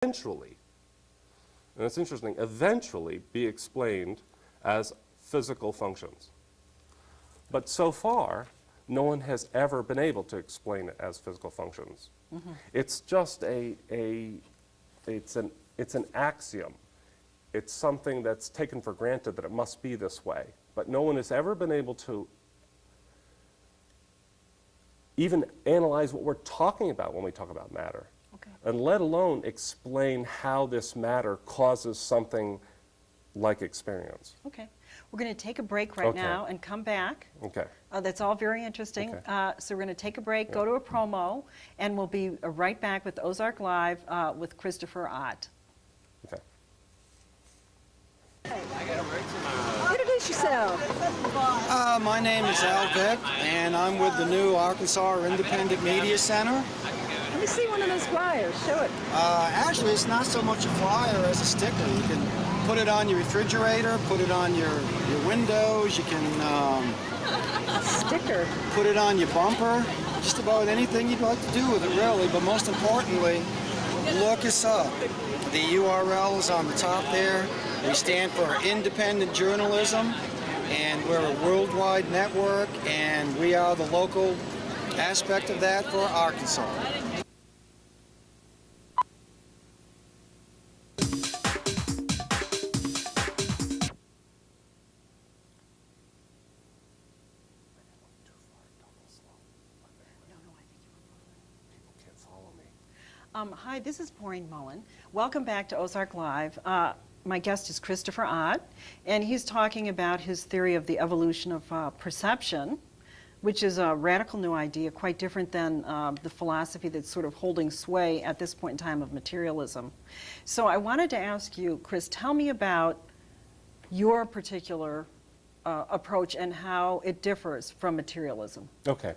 eventually, and it's interesting, eventually be explained as physical functions. But so far, no one has ever been able to explain it as physical functions. It's just it's an axiom. It's something that's taken for granted that it must be this way. But no one has ever been able to even analyze what we're talking about when we talk about matter. Okay. And let alone explain how this matter causes something like experience. Okay. We're going to take a break right now and come back. Okay. That's all very interesting. Okay. So we're going to take a break, go to a promo, and we'll be right back with Ozark Live with Christopher Ott. Okay. Introduce yourself. My name is Al Vick, and I'm with the new Arkansas Independent Media Center. Let me see one of those flyers. Show it. Actually, it's not so much a flyer as a sticker. You can put it on your refrigerator, put it on your windows, you can Sticker. put it on your bumper, just about anything you'd like to do with it, really. But most importantly, look us up. The URL is on the top there. We stand for independent journalism, and we're a worldwide network, and we are the local aspect of that for Arkansas. Hi, this is Maureen Mullen. Welcome back to Ozark Live. My guest is Christopher Ott, and he's talking about his theory of the evolution of perception, which is a radical new idea, quite different than the philosophy that's sort of holding sway at this point in time of materialism. So I wanted to ask you, Chris, tell me about your particular approach and how it differs from materialism. Okay.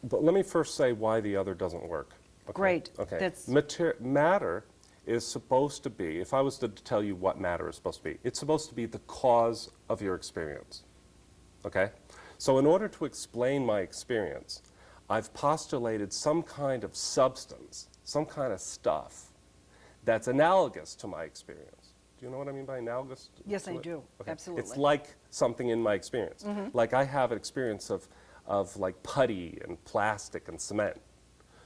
But let me first say why the other doesn't work. Okay? Great. Okay. Matter is supposed to be, if I was to tell you what matter is supposed to be, it's supposed to be the cause of your experience. Okay? So in order to explain my experience, I've postulated some kind of substance, some kind of stuff that's analogous to my experience. Do you know what I mean by analogous? Yes, I do. Okay. Absolutely. It's like something in my experience. Like I have an experience of like putty and plastic and cement.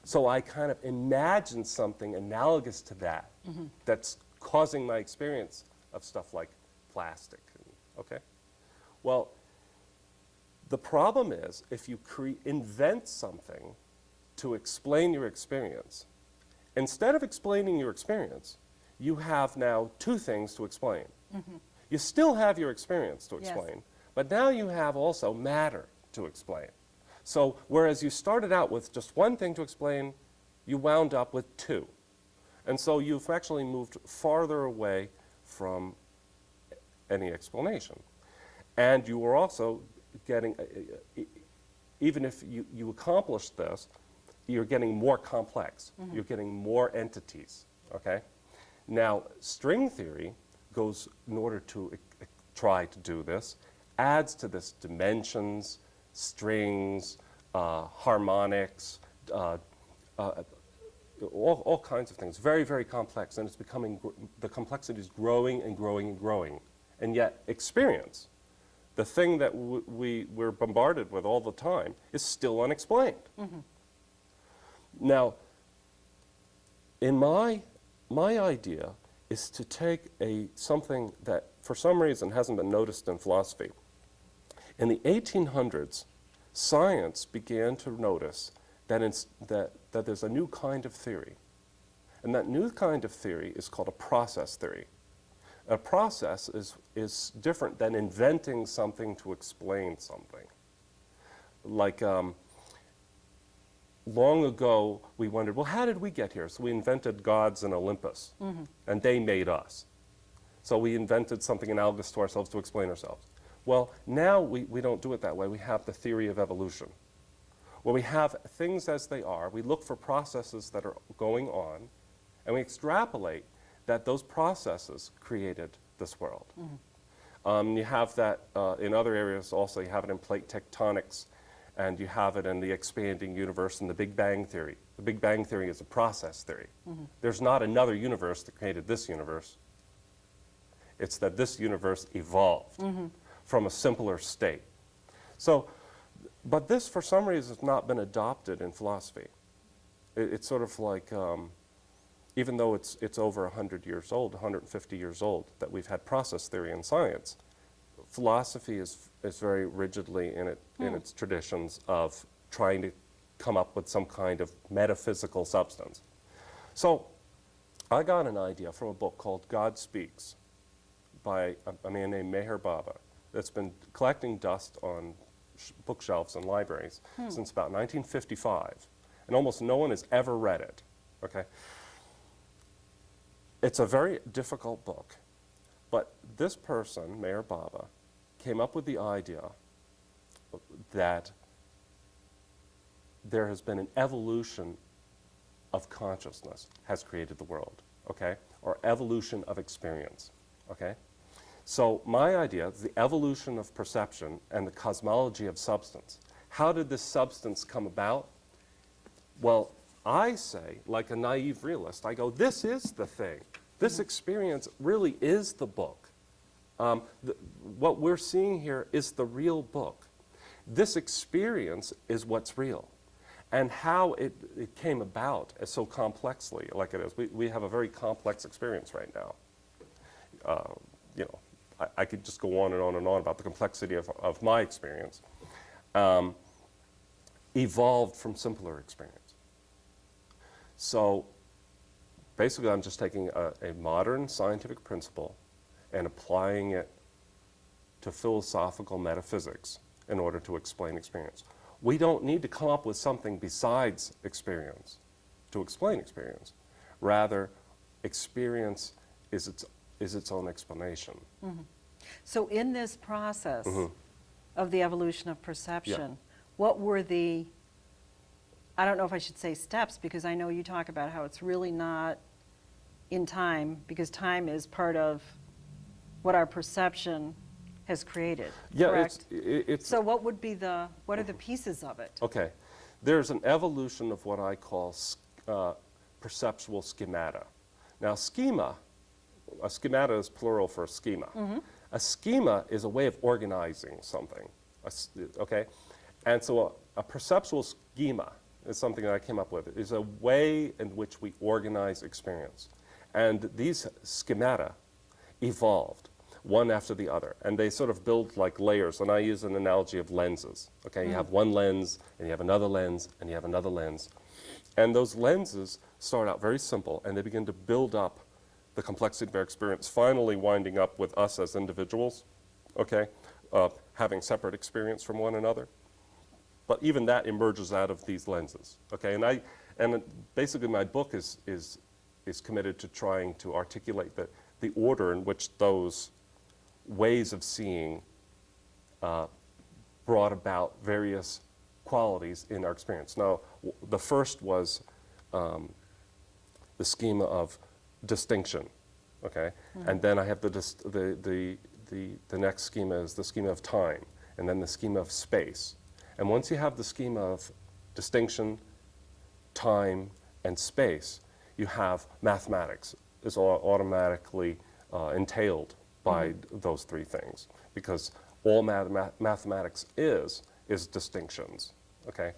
So I kind of imagine something analogous to that that's causing my experience of stuff like plastic. Okay? Well, the problem is if you invent something to explain your experience, instead of explaining your experience, you have now two things to explain. You still have your experience to explain, but now you have also matter to explain. So whereas you started out with just one thing to explain, you wound up with two. And so you've actually moved farther away from any explanation. And you were also getting, even if you accomplished this, you're getting more complex. You're getting more entities, okay? Now, string theory goes, in order to try to do this, adds to this dimensions, strings, harmonics, all kinds of things. Very, very complex, and it's becoming, the complexity is growing and growing and growing. And yet experience, the thing that we're bombarded with all the time, is still unexplained. Now, in my idea is to take something that for some reason hasn't been noticed in philosophy. In the 1800s, science began to notice that there's a new kind of theory. And that new kind of theory is called a process theory. A process is different than inventing something to explain something. Like long ago, we wondered, well, how did we get here? So we invented gods in Olympus, and they made us. So we invented something analogous to ourselves to explain ourselves. Well, now we don't do it that way. We have the theory of evolution, where we have things as they are. We look for processes that are going on, and we extrapolate that those processes created this world. You have that in other areas also. You have it in plate tectonics, and you have it in the expanding universe and the Big Bang Theory. The Big Bang Theory is a process theory. There's not another universe that created this universe. It's that this universe evolved from a simpler state. So, but this, for some reason, has not been adopted in philosophy. It's sort of like, even though it's over 100 years old, 150 years old, that we've had process theory in science, philosophy is very rigidly in its traditions of trying to come up with some kind of metaphysical substance. So I got an idea from a book called God Speaks by a man named Meher Baba that's been collecting dust on bookshelves and libraries since about 1955, and almost no one has ever read it, okay? It's a very difficult book, but this person, Meher Baba, came up with the idea that there has been an evolution of consciousness has created the world, okay? Or evolution of experience, okay? So my idea is the evolution of perception and the cosmology of substance. How did this substance come about? Well, I say, like a naive realist, I go, this is the thing. This experience really is the book. What we're seeing here is the real book. This experience is what's real. And how it came about as so complexly, like it is. We have a very complex experience right now. You know, I could just go on and on and on about the complexity of my experience. Evolved from simpler experience. So basically, I'm just taking a modern scientific principle and applying it to philosophical metaphysics in order to explain experience. We don't need to come up with something besides experience to explain experience. Rather, experience is its own explanation. So in this process of the evolution of perception, what were the, I don't know if I should say steps, because I know you talk about how it's really not in time, because time is part of what our perception has created, correct? It's so what would be what are the pieces of it? okay. There's an evolution of what I call perceptual schemata. Now, a schemata is plural for schema. A schema is a way of organizing something, okay? And so a perceptual schema is something that I came up with. It is a way in which we organize experience. And these schemata evolved one after the other, and they sort of build like layers, and I use an analogy of lenses, okay? You have one lens, and you have another lens, and you have another lens. And those lenses start out very simple, and they begin to build up the complexity of our experience, finally winding up with us as individuals, okay? Having separate experience from one another. But even that emerges out of these lenses, okay? And basically my book is committed to trying to articulate the order in which those ways of seeing brought about various qualities in our experience. Now, the first was the schema of distinction, okay? And then I have the next schema is the schema of time, and then the schema of space. And once you have the schema of distinction, time, and space, you have mathematics is automatically entailed by those three things, because all mathematics is distinctions, okay?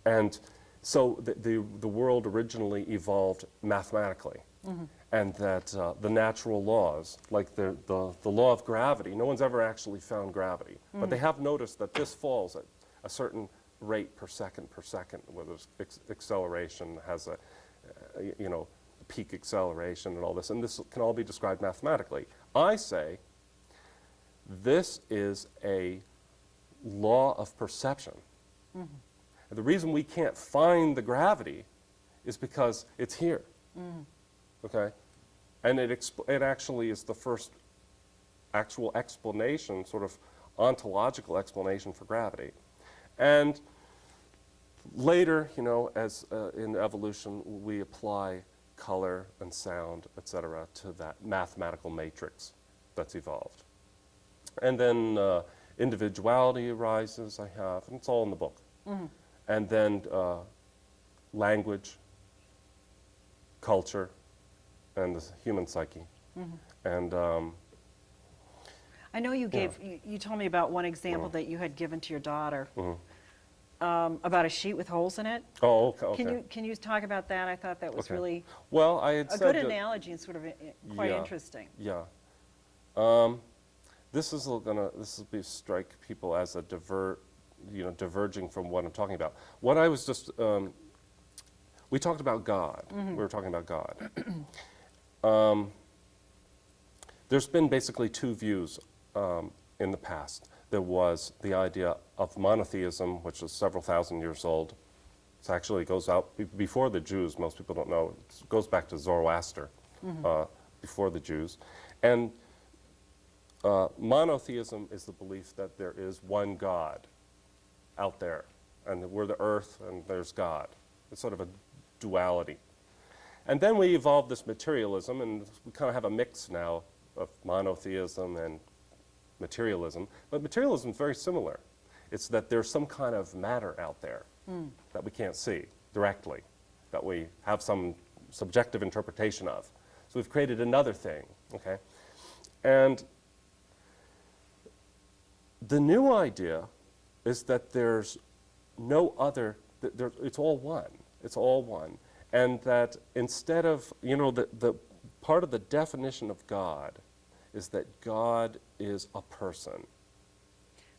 And so the world originally evolved mathematically, and that the natural laws, like the law of gravity, no one's ever actually found gravity, but they have noticed that this falls at a certain rate per second, where there's acceleration has a, peak acceleration and all this, and this can all be described mathematically. I say this is a law of perception. And the reason we can't find the gravity is because it's here, okay? And it actually is the first actual explanation, sort of ontological explanation for gravity. And later, as in evolution, we apply color and sound, etc., to that mathematical matrix that's evolved. And then individuality arises, and it's all in the book. And then language, culture, and the human psyche. And I know you gave, you told me about one example that you had given to your daughter about a sheet with holes in it. oh, okay. Okay. Can you talk about that? I thought that was Okay. really Well, I had a said good that- analogy and sort of quite Yeah. interesting. Yeah. This will be strike people as a diverging from what I'm talking about. What I was just, we talked about God. We were talking about God. There's been basically two views in the past. There was the idea of monotheism, which is several thousand years old. It actually goes out before the Jews. Most people don't know. It goes back to Zoroaster, before the Jews. And monotheism is the belief that there is one God out there, and that we're the earth and there's God. It's sort of a duality. And then we evolved this materialism, and we kind of have a mix now of monotheism and materialism. But materialism is very similar. It's that there's some kind of matter out there that we can't see directly, that we have some subjective interpretation of. So we've created another thing, okay? And the new idea is that there's no other, it's all one. It's all one. And that instead of, the part of the definition of God is that God is a person.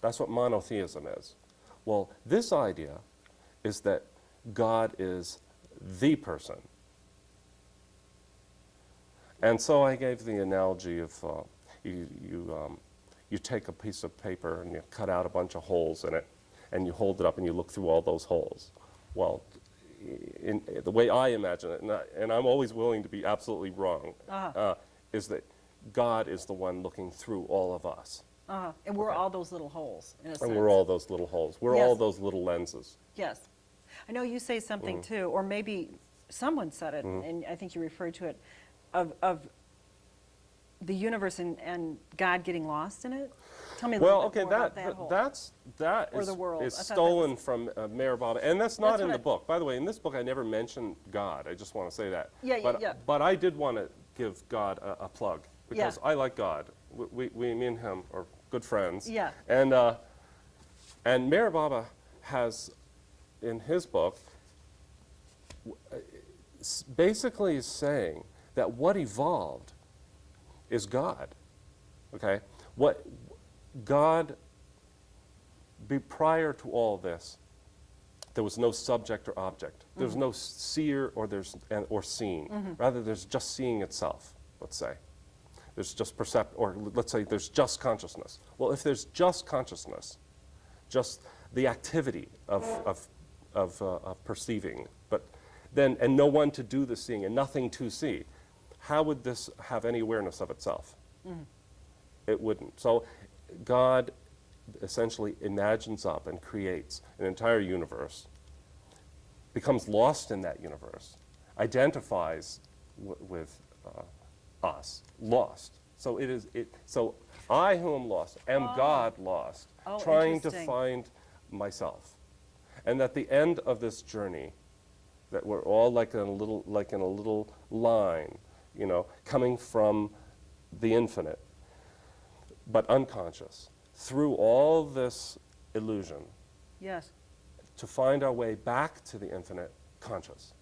That's what monotheism is. Well, this idea is that God is the person. And so I gave the analogy of you take a piece of paper and you cut out a bunch of holes in it, and you hold it up and you look through all those holes. Well, in the way I imagine it, and I'm always willing to be absolutely wrong, is that God is the one looking through all of us. And we're all those little holes, in a sense. And we're all those little holes. We're Yes. all those little lenses. Yes. I know you say something too, or maybe someone said it, and I think you referred to it, of the universe and God getting lost in it. Tell me a little bit more about that whole. That Or the world. is I thought that stolen was- from Mayor Baba, and that's not That's in what the book. By the way, in this book I never mentioned God. I just want to say that. Yeah. But I did want to give God a plug, because Yeah. I like God. Me and him are good friends. Yeah. And Mayor Baba has, in his book, basically is saying that what evolved is God. Okay? What God, prior to all this, there was no subject or object. There was no seer or seeing. Rather, there's just seeing itself, let's say. There's just or let's say there's just consciousness. Well, if there's just consciousness, just the activity of perceiving, and no one to do the seeing and nothing to see, how would this have any awareness of itself? It wouldn't. So God essentially imagines up and creates an entire universe, becomes lost in that universe, identifies with us, lost. So So I, who am lost, am God lost, trying to interesting. find myself. And at the end of this journey, that we're all like in a little line, coming from the infinite, but unconscious, through all this illusion, Yes. to find our way back to the infinite conscious.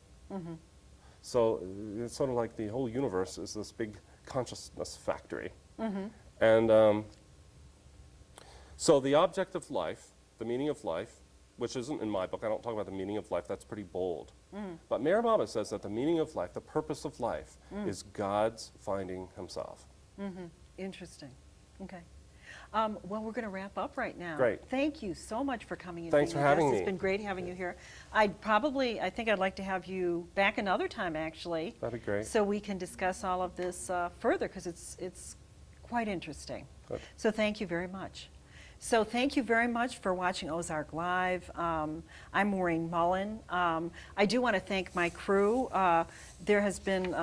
So it's sort of like the whole universe is this big consciousness factory. And so the object of life, the meaning of life, which isn't in my book, I don't talk about the meaning of life, that's pretty bold. But Mayor Baba says that the meaning of life, the purpose of life, is God's finding himself. Interesting. Okay. Well, we're going to wrap up right now. Great. Thank you so much for coming in. Thanks being for a having guest. me. It's been great having you here. I think I'd like to have you back another time, actually. That'd be great. So we can discuss all of this further, because it's quite interesting. Good. So thank you very much. So thank you very much for watching Ozark Live. I'm Maureen Mullen. I do want to thank my crew. There has been